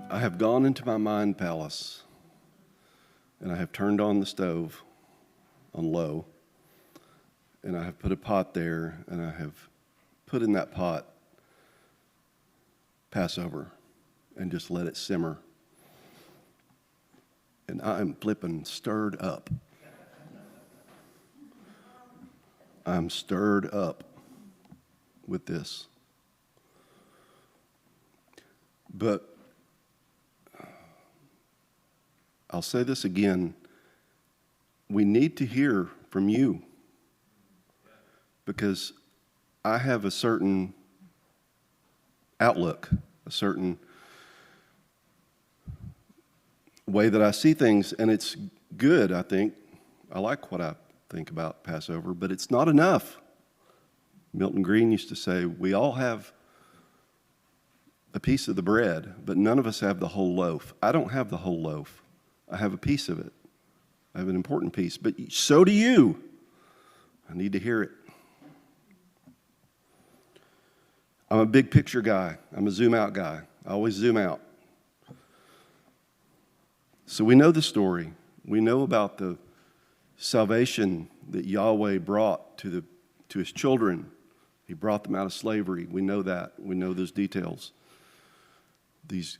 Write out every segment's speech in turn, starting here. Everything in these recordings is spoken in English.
I have gone into my mind palace, and I have turned on the stove on low, and I have put a pot there, and I have put in that pot Passover and just let it simmer. And I am flipping stirred up. I'm stirred up with this. But I'll say this again. We need to hear from you, because I have a certain outlook, a certain way that I see things, and it's good, I think. I like what I think about Passover, but it's not enough. Milton Green used to say, we all have a piece of the bread, but none of us have the whole loaf. I don't have the whole loaf. I have a piece of it. I have an important piece, but so do you. I need to hear it. I'm a big picture guy. I'm a zoom out guy. I always zoom out. So we know the story. We know about the salvation that Yahweh brought to his children. He brought them out of slavery. We know that. We know those details. These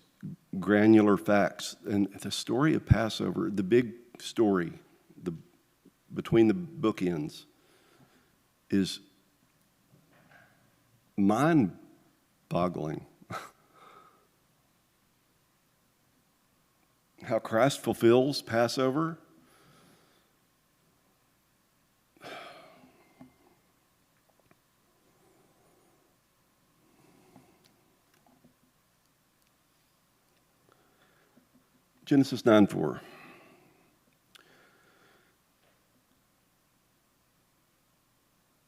granular facts. And the story of Passover, the big story, between the bookends, is mind-boggling. How Christ fulfills Passover. Genesis 9:4.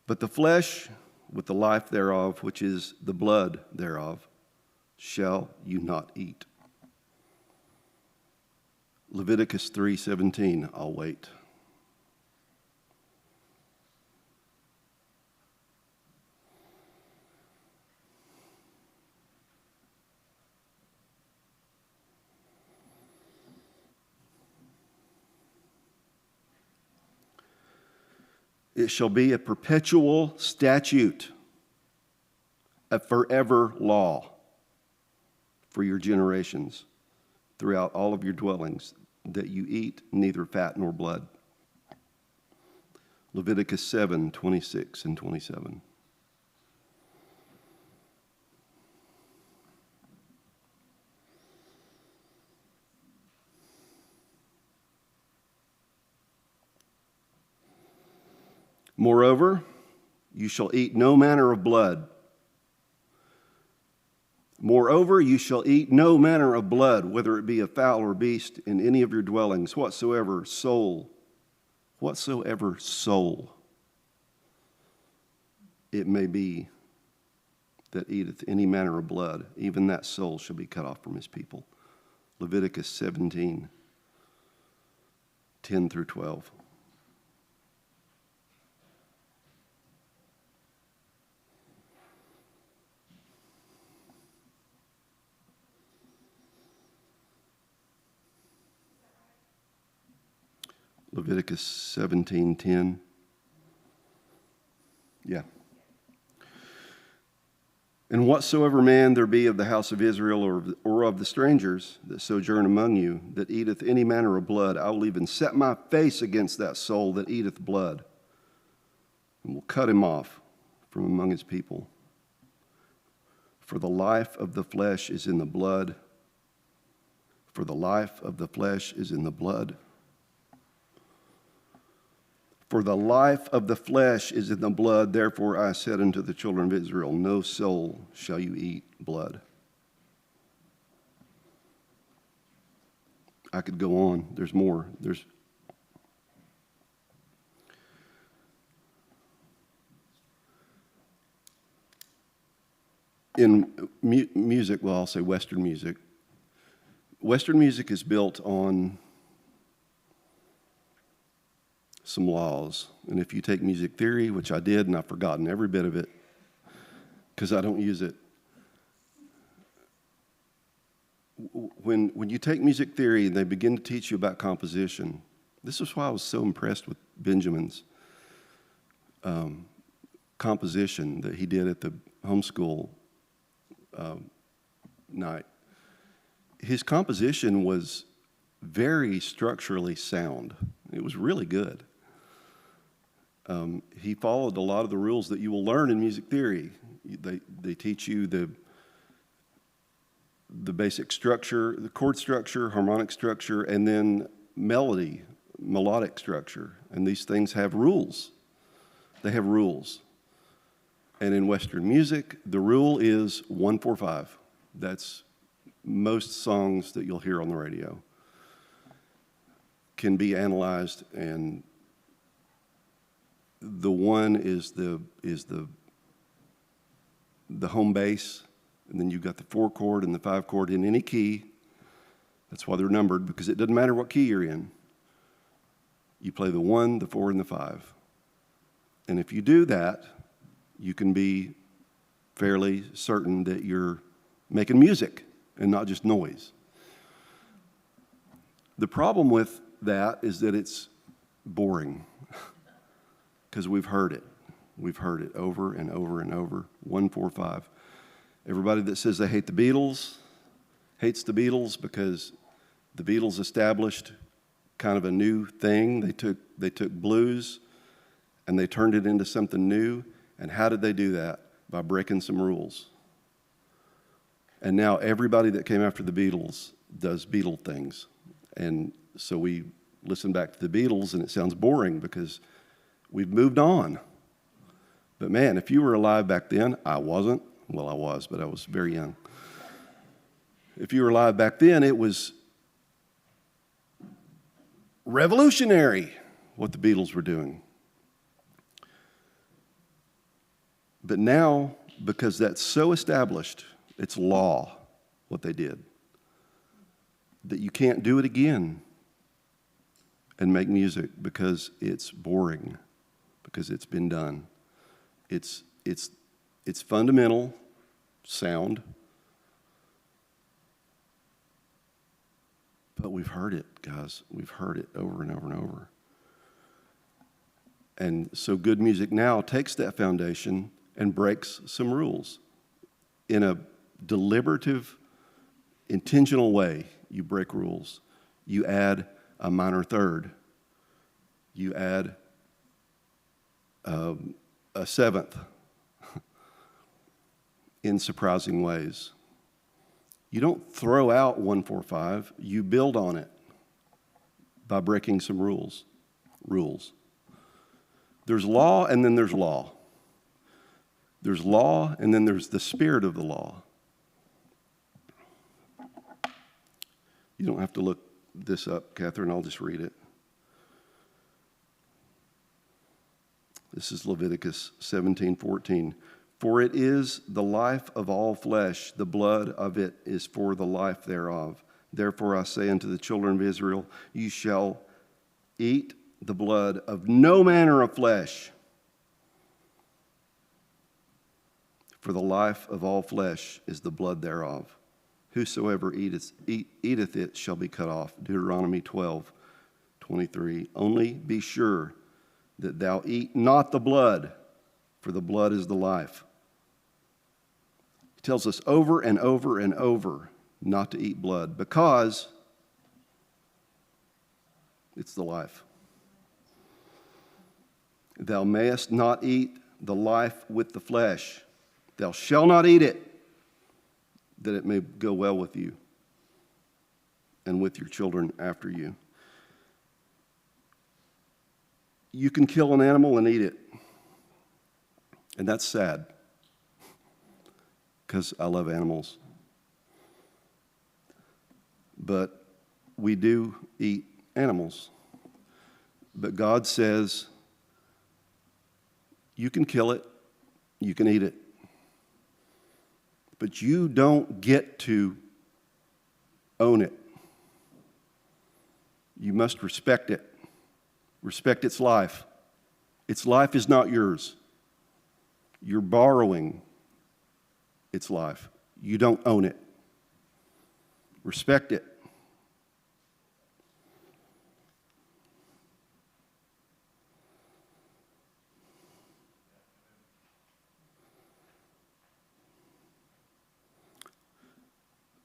But the flesh with the life thereof, which is the blood thereof, shall you not eat. Leviticus 3:17. I'll wait. It shall be a perpetual statute, a forever law for your generations throughout all of your dwellings, that you eat neither fat nor blood. Leviticus 7:26 and 27. Moreover, you shall eat no manner of blood. Moreover, you shall eat no manner of blood, whether it be of fowl or beast, in any of your dwellings, whatsoever soul it may be that eateth any manner of blood, even that soul shall be cut off from his people. Leviticus 17:10 through 12. Leviticus 17:10. Yeah. And whatsoever man there be of the house of Israel or of the strangers that sojourn among you, that eateth any manner of blood, I will even set my face against that soul that eateth blood, and will cut him off from among his people. For the life of the flesh is in the blood. For the life of the flesh is in the blood. For the life of the flesh is in the blood, therefore I said unto the children of Israel, no soul shall you eat blood. I could go on. There's more. In music, well, I'll say Western music. Western music is built on some laws. And if you take music theory, which I did, and I've forgotten every bit of it because I don't use it, when you take music theory and they begin to teach you about composition, this is why I was so impressed with Benjamin's composition that he did at the homeschool night. His composition was very structurally sound. It was really good. He followed a lot of the rules that you will learn in music theory. They teach you the basic structure, the chord structure, harmonic structure, and then melodic structure. And these things have rules. They have rules. And in Western music, the rule is 1-4-5. That's most songs that you'll hear on the radio can be analyzed, and the 1 is the home bass, and then you've got the 4 chord and the 5 chord in any key. That's why they're numbered, because it doesn't matter what key you're in. You play the 1, the 4, and the 5. And if you do that, you can be fairly certain that you're making music and not just noise. The problem with that is that it's boring, because we've heard it. We've heard it over and over and over, 1-4-5. Everybody that says they hate the Beatles hates the Beatles because the Beatles established kind of a new thing. They took blues and they turned it into something new. And how did they do that? By breaking some rules. And now everybody that came after the Beatles does Beatle things. And so we listen back to the Beatles and it sounds boring because we've moved on. But man, if you were alive back then, I wasn't. Well, I was, but I was very young. If you were alive back then, it was revolutionary what the Beatles were doing. But now, because that's so established, it's law, what they did, that you can't do it again and make music because it's boring, because it's been done. It's fundamental sound, but we've heard it, guys. We've heard it over and over and over. And so good music now takes that foundation and breaks some rules. In a deliberative, intentional way, you break rules. You add a minor third. You add a seventh in surprising ways. You don't throw out 1-4-5. You build on it by breaking some rules. There's law, and then there's law. There's law, and then there's the spirit of the law. You don't have to look this up, Catherine. I'll just read it. This is Leviticus 17:14. For it is the life of all flesh, the blood of it is for the life thereof. Therefore I say unto the children of Israel, you shall eat the blood of no manner of flesh. For the life of all flesh is the blood thereof. Whosoever eateth it shall be cut off. Deuteronomy 12:23. Only be sure that thou eat not the blood, for the blood is the life. He tells us over and over and over not to eat blood because it's the life. Thou mayest not eat the life with the flesh. Thou shalt not eat it, that it may go well with you and with your children after you. You can kill an animal and eat it. And that's sad, because I love animals. But we do eat animals. But God says, you can kill it, you can eat it. But you don't get to own it. You must respect it. Respect its life. Its life is not yours. You're borrowing its life. You don't own it. Respect it.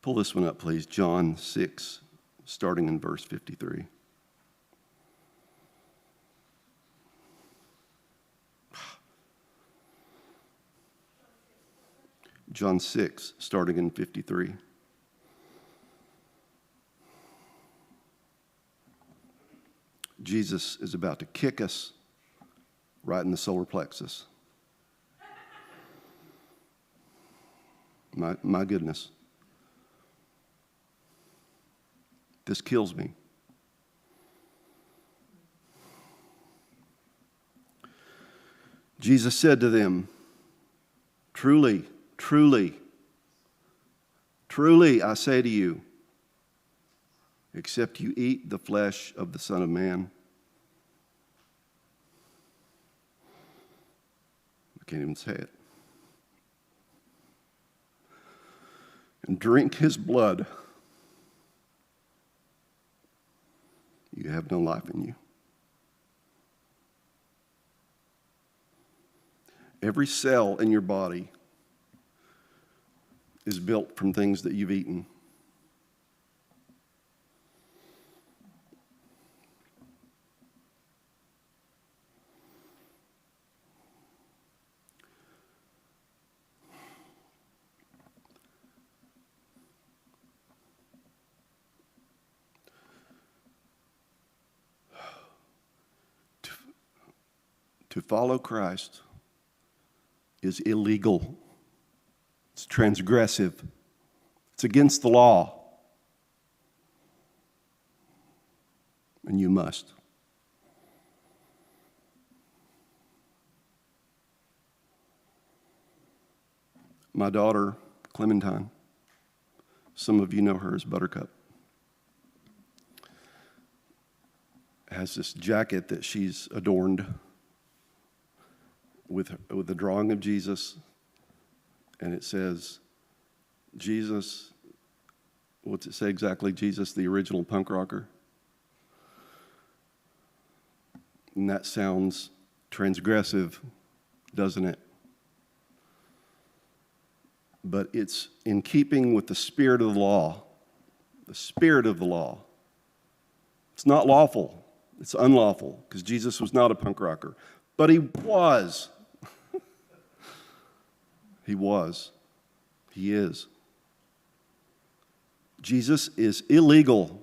Pull this one up, please. John 6, starting in verse 53. John 6, starting in 53. Jesus is about to kick us right in the solar plexus. My goodness. This kills me. Jesus said to them, truly, truly, truly, I say to you, except you eat the flesh of the Son of Man. I can't even say it. And drink his blood, you have no life in you. Every cell in your body is built from things that you've eaten. To follow Christ is illegal. It's transgressive. It's against the law. And you must. My daughter, Clementine, some of you know her as Buttercup, has this jacket that she's adorned with the drawing of Jesus, and it says, Jesus, what's it say exactly? Jesus, the original punk rocker. And that sounds transgressive, doesn't it? But it's in keeping with the spirit of the law. The spirit of the law. It's not lawful. It's unlawful, because Jesus was not a punk rocker. But he was. He was. He is. Jesus is illegal.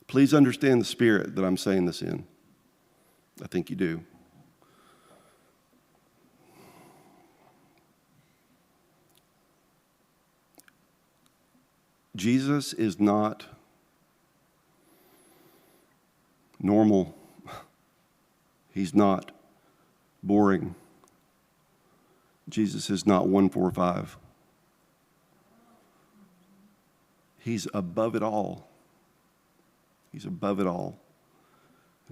Please understand the spirit that I'm saying this in. I think you do. Jesus is not normal. He's not boring. Jesus is not 145. He's above it all. He's above it all.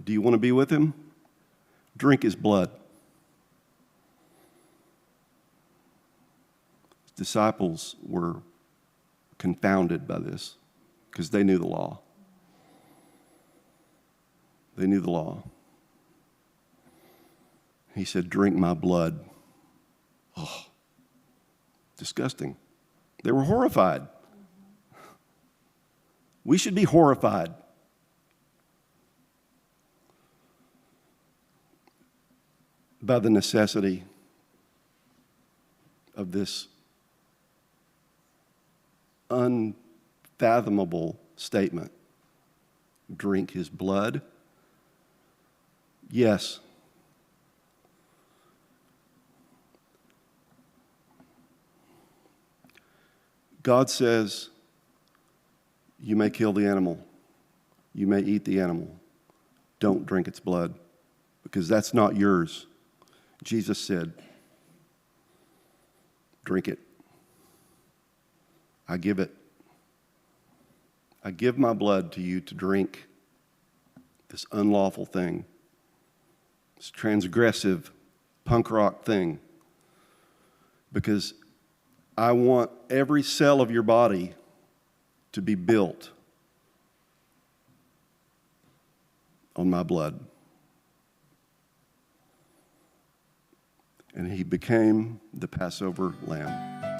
Do you want to be with him? Drink his blood. His disciples were confounded by this because they knew the law. They knew the law. He said, drink my blood. Oh, disgusting. They were horrified. We should be horrified. By the necessity of this unfathomable statement. Drink his blood. Yes. God says, you may kill the animal. You may eat the animal. Don't drink its blood, because that's not yours. Jesus said, drink it. I give it. I give my blood to you to drink this unlawful thing, this transgressive punk rock thing, because I want every cell of your body to be built on my blood. And he became the Passover lamb.